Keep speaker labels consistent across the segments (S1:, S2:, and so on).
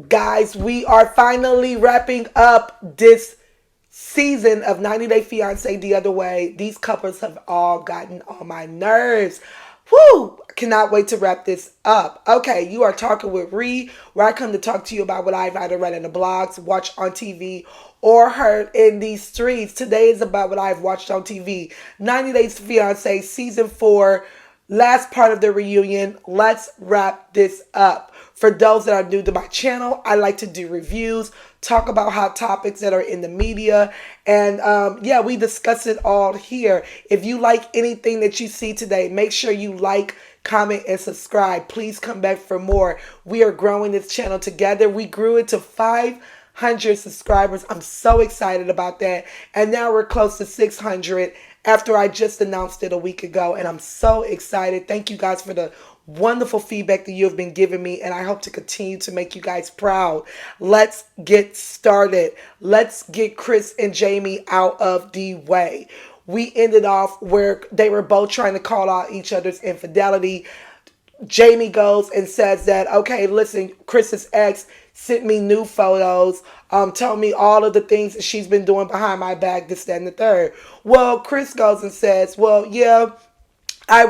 S1: Guys, we are finally wrapping up this season of 90 Day Fiancé the other way. These couples have all gotten on my nerves. Whoo! Cannot wait to wrap this up. Okay, you are talking with Ree, where I come to talk to you about what I've either read in the blogs, watched on TV, or heard in these streets. Today is about what I've watched on TV. 90 Days Fiancé, Season 4, last part of the reunion. Let's wrap this up. For those that are new to my channel, I like to do reviews, talk about hot topics that are in the media, and yeah, we discuss it all here. If you like anything that you see today, make sure you like, comment, and subscribe. Please come back for more. We are growing this channel together. We grew it to 500 subscribers. I'm so excited about that. And now we're close to 600 after I just announced it a week ago, and I'm so excited. Thank you guys for the wonderful feedback that you have been giving me, and I hope to continue to make you guys proud. Let's get started. Let's get Chris and Jamie out of the way. We ended off where they were both trying to call out each other's infidelity. Jamie goes and says that, okay, listen, Chris's ex sent me new photos, told me all of the things that she's been doing behind my back, this, that, and the third. Well, Chris goes and says, well, yeah,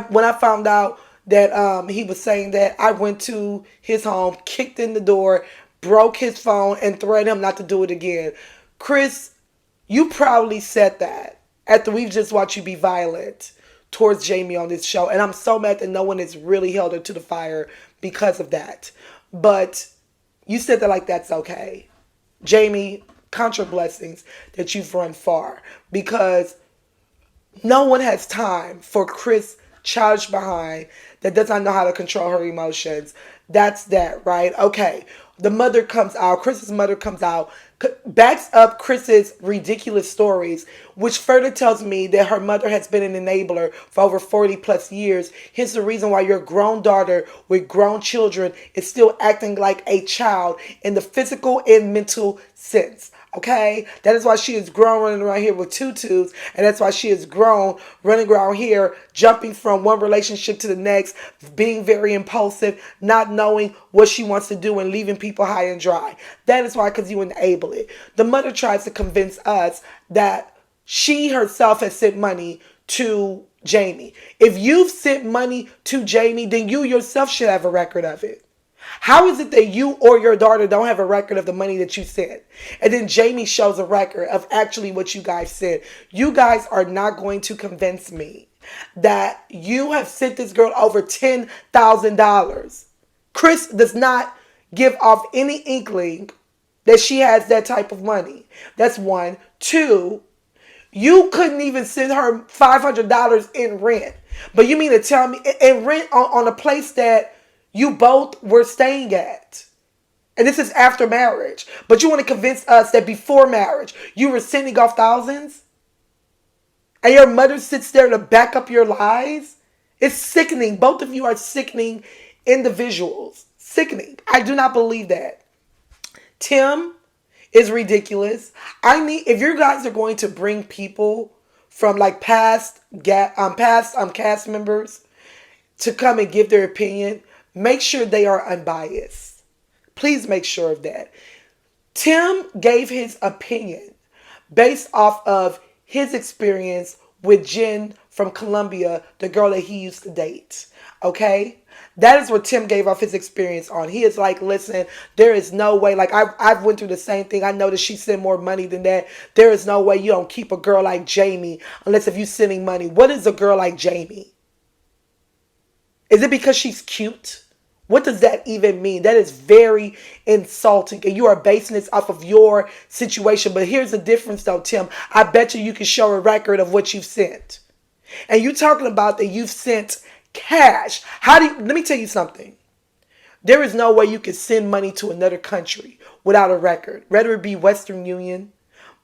S1: when I found out that he was saying that, I went to his home, kicked in the door, broke his phone, and threatened him not to do it again. Chris, you probably said that after we've just watched you be violent towards Jamie on this show. And I'm so mad that no one has really held her to the fire because of that. But you said that like that's okay. Jamie, count your blessings that you've run far, because no one has time for Chris childish behind that does not know how to control her emotions. That's that, right? Okay. The mother comes out, Chris's mother comes out, backs up Chris's ridiculous stories, which further tells me that her mother has been an enabler for over 40 plus years. Hence the reason why your grown daughter with grown children is still acting like a child in the physical and mental sense. Okay? That is why she is grown running around here with tutus, and that's why she is grown running around here, jumping from one relationship to the next, being very impulsive, not knowing what she wants to do, and leaving people high and dry. That is why, because you enable it. The mother tries to convince us that she herself has sent money to Jamie. If you've sent money to Jamie, then you yourself should have a record of it. How is it that you or your daughter don't have a record of the money that you sent? And then Jamie shows a record of actually what you guys sent. You guys are not going to convince me that you have sent this girl over $10,000. Chris does not give off any inkling that she has that type of money. That's one. Two, you couldn't even send her $500 in rent. But you mean to tell me, in rent on a place that you both were staying at. And this is after marriage. But you want to convince us that before marriage, you were sending off thousands? And your mother sits there to back up your lies? It's sickening. Both of you are sickening individuals. Sickening. I do not believe that. Tim is ridiculous. If you guys are going to bring people from like past cast members to come and give their opinion, make sure they are unbiased. Please make sure of that. Tim gave his opinion based off of his experience with Jen from Colombia, the girl that he used to date. Okay? That is what Tim gave off his experience on. He is like, listen, there is no way. Like, I've went through the same thing. I know that she sent more money than that. There is no way you don't keep a girl like Jamie unless if you're sending money. What is a girl like Jamie? Is it because she's cute? What does that even mean? That is very insulting. And you are basing this off of your situation. But here's the difference though, Tim. I bet you can show a record of what you've sent. And you talking about that you've sent cash. Let me tell you something. There is no way you can send money to another country without a record. Whether it be Western Union,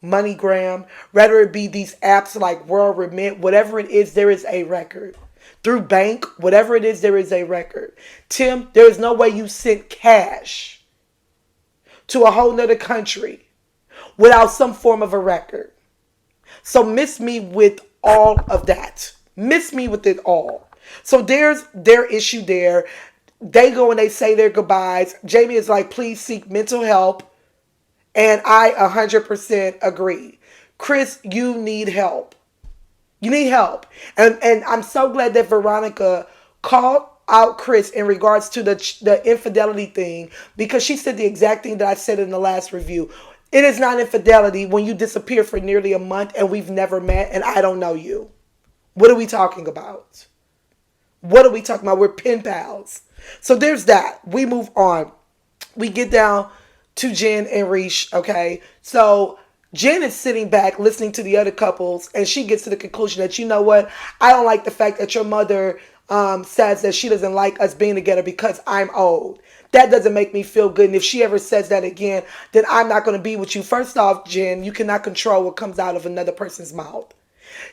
S1: MoneyGram, whether it be these apps like World Remit, whatever it is, there is a record. Through bank, whatever it is, there is a record. Tim, there is no way you sent cash to a whole nother country without some form of a record. So miss me with all of that. Miss me with it all. So there's their issue there. They go and they say their goodbyes. Jamie is like, please seek mental help. And I 100% agree. Chris, you need help. You need help. And I'm so glad that Veronica called out Chris in regards to the infidelity thing, because she said the exact thing that I said in the last review. It is not infidelity when you disappear for nearly a month and we've never met and I don't know you. What are we talking about? What are we talking about? We're pen pals. So there's that. We move on. We get down to Jen and Rishi, okay? So Jen is sitting back listening to the other couples, and she gets to the conclusion that, you know what? I don't like the fact that your mother says that she doesn't like us being together because I'm old. That doesn't make me feel good. And if she ever says that again, then I'm not going to be with you. First off, Jen, you cannot control what comes out of another person's mouth.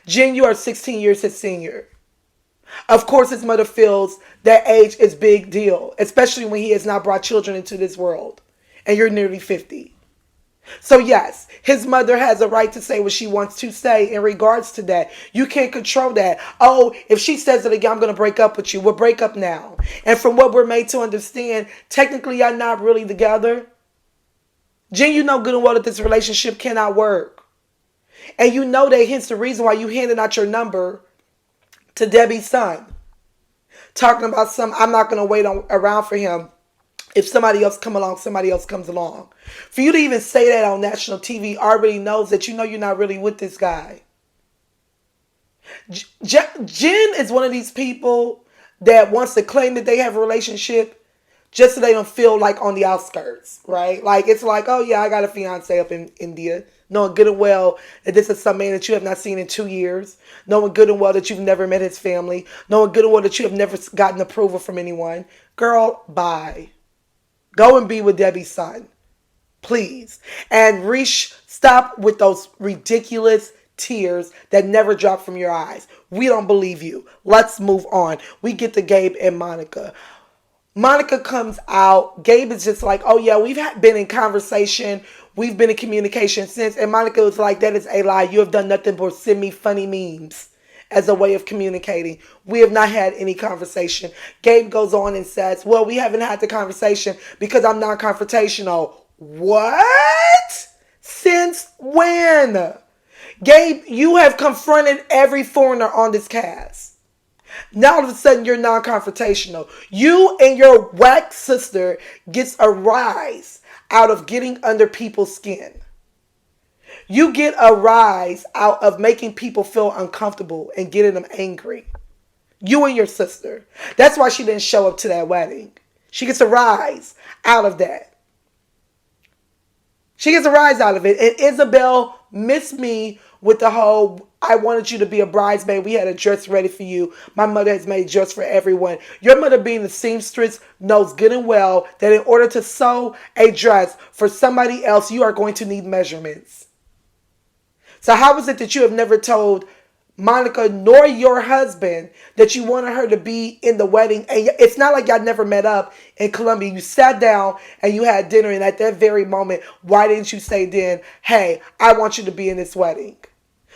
S1: Jen, you are 16 years his senior. Of course, his mother feels that age is big deal, especially when he has not brought children into this world. And you're nearly 50. So yes, his mother has a right to say what she wants to say in regards to that. You can't control that. Oh, if she says it again, I'm going to break up with you. We'll break up now. And from what we're made to understand, technically you're not really together. Jen, you know good and well that this relationship cannot work. And you know that hence the reason why you handed out your number to Debbie's son. Talking about I'm not going to wait around for him. If somebody else come along, somebody else comes along. For you to even say that on national TV already knows that you know you're not really with this guy. Jen is one of these people that wants to claim that they have a relationship just so they don't feel like on the outskirts, right? Like, it's like, oh yeah, I got a fiance up in India. Knowing good and well that this is some man that you have not seen in 2 years. Knowing good and well that you've never met his family. Knowing good and well that you have never gotten approval from anyone. Girl, bye. Go and be with Debbie's son. Please. And Rishi, stop with those ridiculous tears that never drop from your eyes. We don't believe you. Let's move on. We get to Gabe and Monica. Monica comes out. Gabe is just like, oh yeah, we've been in conversation. We've been in communication since. And Monica was like, that is a lie. You have done nothing but send me funny memes as a way of communicating. We have not had any conversation. Gabe goes on and says, well, we haven't had the conversation because I'm non-confrontational. What? Since when? Gabe, you have confronted every foreigner on this cast. Now all of a sudden you're non-confrontational. You and your whack sister gets a rise out of getting under people's skin. You get a rise out of making people feel uncomfortable and getting them angry. You and your sister. That's why she didn't show up to that wedding. She gets a rise out of that. She gets a rise out of it. And Isabel missed me with the whole, I wanted you to be a bridesmaid. We had a dress ready for you. My mother has made a dress for everyone. Your mother, being the seamstress, knows good and well that in order to sew a dress for somebody else, you are going to need measurements. So how is it that you have never told Monica nor your husband that you wanted her to be in the wedding? And it's not like y'all never met up in Colombia. You sat down and you had dinner, and at that very moment, why didn't you say then, hey, I want you to be in this wedding?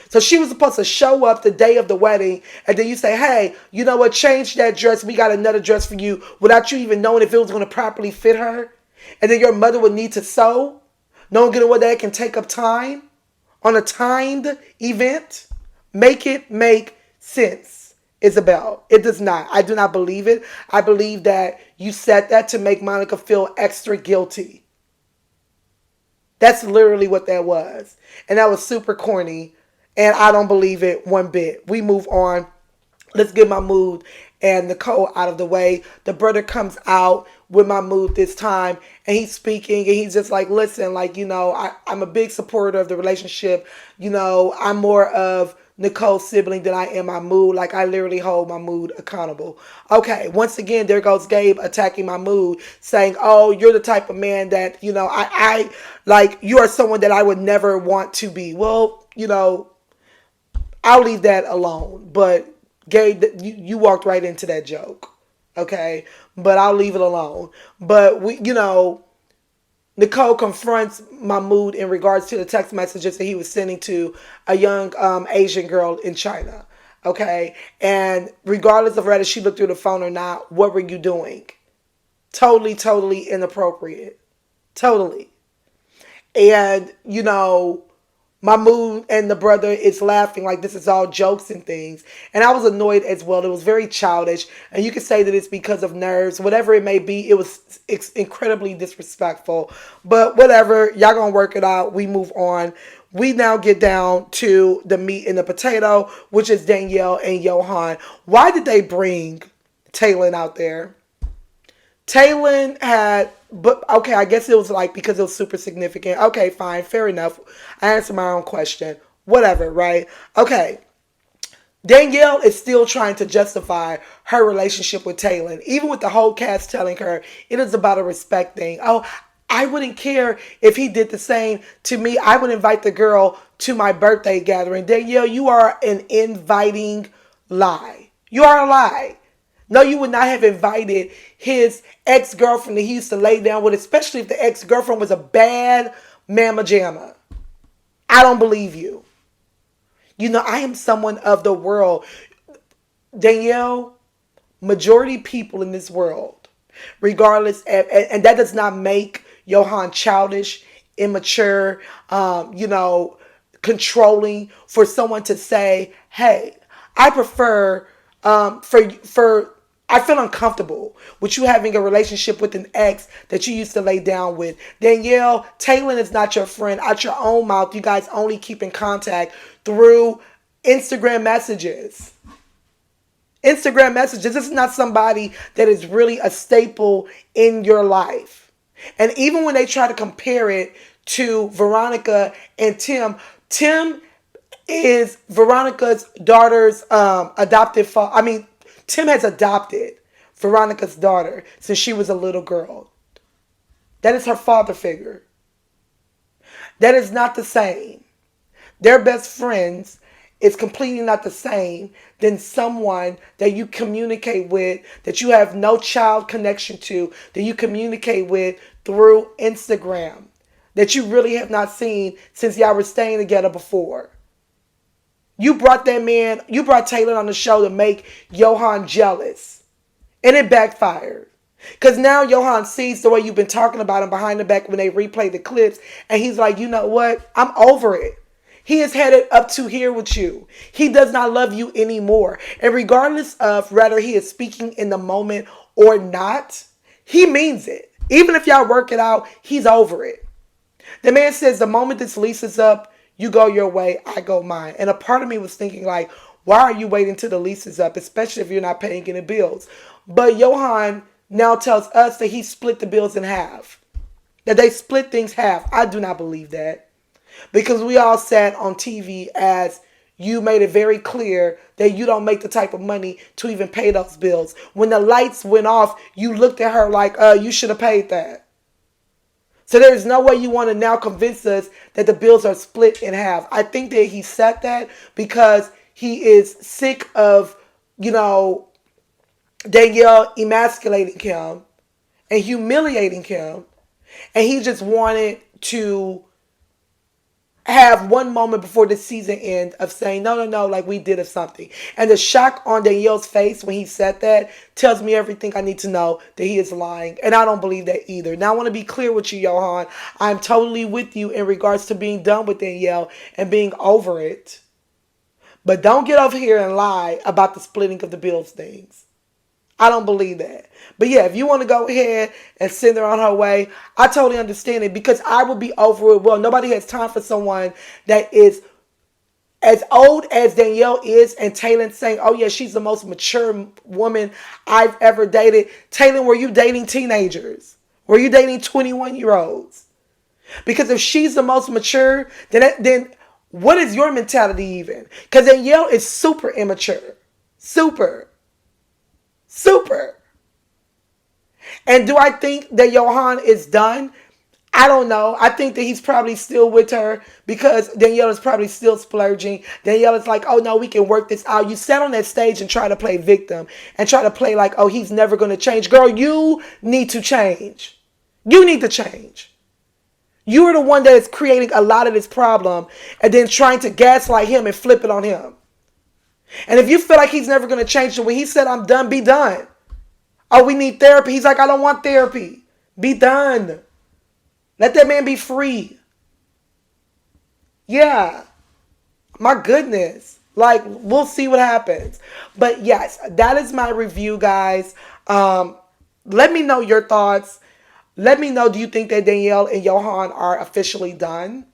S1: So she was supposed to show up the day of the wedding, and then you say, hey, you know what, change that dress. We got another dress for you, without you even knowing if it was going to properly fit her. And then your mother would need to sew, knowing good and well that can take up time on a timed event. Make it make sense, Isabel. It does not. I do not believe it. I believe that you said that to make Monica feel extra guilty. That's literally what that was. And that was super corny. And I don't believe it one bit. We move on. Let's get Mahmoud and Nicole out of the way. The brother comes out with Mahmoud this time, and he's speaking, and he's just like, listen, like, you know, I'm a big supporter of the relationship. You know, I'm more of Nicole's sibling than I am Mahmoud. Like, I literally hold Mahmoud accountable. Okay, once again, there goes Gabe attacking Mahmoud, saying, oh, you're the type of man that, you know, I like, you are someone that I would never want to be. Well, you know, I'll leave that alone. But Gabe, you walked right into that joke. Okay, but I'll leave it alone. But we, you know, Nicole confronts Mahmoud in regards to the text messages that he was sending to a young Asian girl in China. Okay, and regardless of whether she looked through the phone or not, what were you doing? Totally, totally inappropriate. Totally. And, Mahmoud and the brother is laughing like this is all jokes and things. And I was annoyed as well. It was very childish. And you could say that it's because of nerves. Whatever it may be, it was incredibly disrespectful. But whatever. Y'all gonna work it out. We move on. We now get down to the meat and the potato, which is Danielle and Johan. Why did they bring Taylor out there? Taylor had, but okay, I guess it was like because it was super significant. Okay, fine, fair enough. I answered my own question. Whatever, right? Okay. Danielle is still trying to justify her relationship with Taylor, even with the whole cast telling her it is about a respect thing. Oh, I wouldn't care if he did the same to me. I would invite the girl to my birthday gathering. Danielle, you are an inviting lie. You are a lie. No, you would not have invited his ex-girlfriend that he used to lay down with, especially if the ex-girlfriend was a bad mamma jamma. I don't believe you. I am someone of the world. Danielle, majority people in this world, regardless, and that does not make Johan childish, immature, controlling for someone to say, hey, I prefer for I feel uncomfortable with you having a relationship with an ex that you used to lay down with. Danielle, Taylor is not your friend. Out your own mouth, you guys only keep in contact through Instagram messages. Instagram messages. This is not somebody that is really a staple in your life. And even when they try to compare it to Veronica and Tim is Veronica's daughter's adopted father. I mean, Tim has adopted Veronica's daughter since she was a little girl. That is her father figure. That is not the same. Their best friends is completely not the same than someone that you communicate with, that you have no child connection to, that you communicate with through Instagram, that you really have not seen since y'all were staying together before. You brought Taylor on the show to make Johan jealous. And it backfired. Because now Johan sees the way you've been talking about him behind the back when they replay the clips. And he's like, you know what? I'm over it. He is headed up to here with you. He does not love you anymore. And regardless of whether he is speaking in the moment or not, he means it. Even if y'all work it out, he's over it. The man says the moment this lease is up, you go your way, I go mine. And a part of me was thinking like, why are you waiting till the lease is up, especially if you're not paying any bills? But Johan now tells us that he split the bills in half. That they split things half. I do not believe that. Because we all sat on TV as you made it very clear that you don't make the type of money to even pay those bills. When the lights went off, you looked at her like, you should have paid that. So there's no way you want to now convince us that the bills are split in half. I think that he said that because he is sick of, Danielle emasculating him and humiliating him. And he just wanted to have one moment before the season end of saying, no, like we did or something. And the shock on Danielle's face when he said that tells me everything I need to know that he is lying. And I don't believe that either. Now I want to be clear with you, Johan. I'm totally with you in regards to being done with Danielle and being over it. But don't get over here and lie about the splitting of the bills things. I don't believe that. But yeah, if you want to go ahead and send her on her way, I totally understand it because I will be over it. Well, nobody has time for someone that is as old as Danielle is and Taylor saying, oh yeah, she's the most mature woman I've ever dated. Taylor, were you dating teenagers? Were you dating 21-year-olds? Because if she's the most mature, then what is your mentality even? Because Danielle is super immature. Super. And do I think that Johan is done? I don't know. I think that he's probably still with her because Danielle is probably still splurging. Danielle is like, oh no, we can work this out. You sat on that stage and try to play victim and try to play like, oh, he's never going to change. Girl, you need to change. You need to change. You are the one that is creating a lot of this problem and then trying to gaslight him and flip it on him. And if you feel like he's never going to change, when he said, I'm done, be done. Oh, we need therapy. He's like, I don't want therapy. Be done. Let that man be free. Yeah. My goodness. Like, we'll see what happens. But yes, that is my review, guys. Let me know your thoughts. Let me know, do you think that Danielle and Johan are officially done?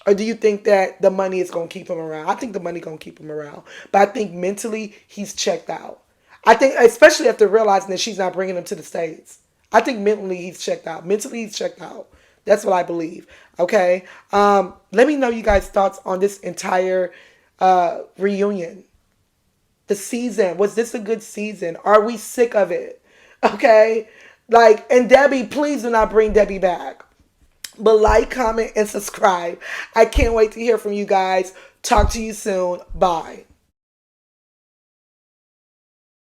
S1: Or do you think that the money is going to keep him around? I think the money going to keep him around. But I think mentally, he's checked out. I think, especially after realizing that she's not bringing him to the States. I think mentally, he's checked out. Mentally, he's checked out. That's what I believe. Okay? Let me know you guys' thoughts on this entire reunion. The season. Was this a good season? Are we sick of it? Okay? Like, and Debbie, please do not bring Debbie back. But like, comment, and subscribe. I can't wait to hear from you guys. Talk to you soon. Bye.